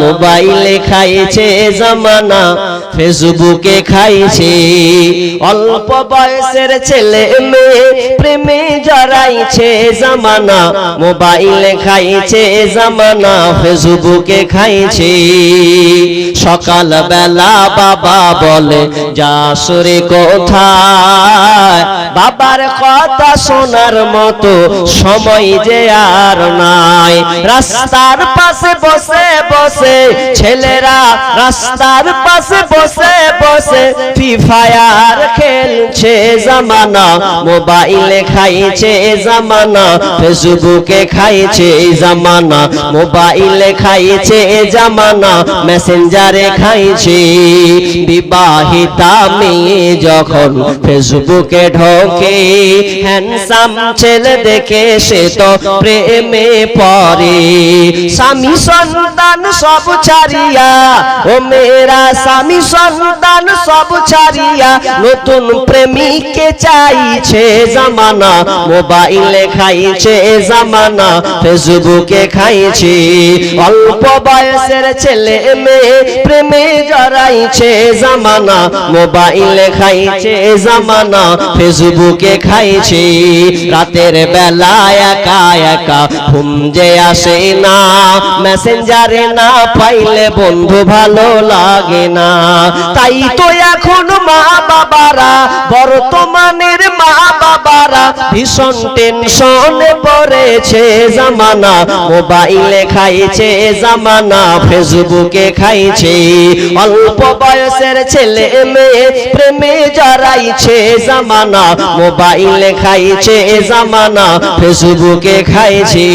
মোবাইলে খাইছে জামানা ফেসবুকে খাইছে অল্প বয়সের ছেলে মেয়ে প্রেমে জড়াইছে জামানা মোবাইলে খাইছে জামানা ফেসবুকে খাইছে সকাল বেলা বাবা বলে যাস রে কোথায় বাবার কথা শোনার মতো সময় যে আর নাই রাস্তার পাশে বসে বসে ছেলেরা রাস্তার পাশে বসে বসে ফ্রি ফায়ার খেলছে জামানা মোবাইলে খাইছে জামানা ফেসবুকে খাইছে জামানা মোবাইলে খাইছে জামানা মেসেঞ্জারে খাইছে বিবাহিতা মেয়ে যখন ফেসবুকে ঢোকে হ্যান্ডসাম ছেলে দেখে সে তো প্রেমে পড়ে স্বামী সন্তান সব ছাড়িয়া ও মেরা স্বামী সন্তান সব ছাড়িয়া নতুন প্রেমিককে চাইছে জামানা মোবাইলে খাইছে জামানা ফেসবুকে খাইছে অল্প বয়সের ছেলে মেয়ে প্রেমে জড়াইছে জামানা মোবাইলে খাইছে জামানা ফেসবুকে খাইছে রাতের বেলা একা একা ঘুম যে আসে না মেসেঞ্জারে না পাইলে বন্ধু ভালো লাগে না তাই তো এখন মা বাবারা বর্তমানের মা বাবারা ভীষণ টেনশনে পড়েছে জামানা মোবাইলে খাইছে জামানা ফেসবুকে খাইছে অল্প বয়সের ছেলে মেয়ে প্রেমে জড়াইছে জামানা মোবাইলে খাইছে জামানা ফেসবুকে খাইছে।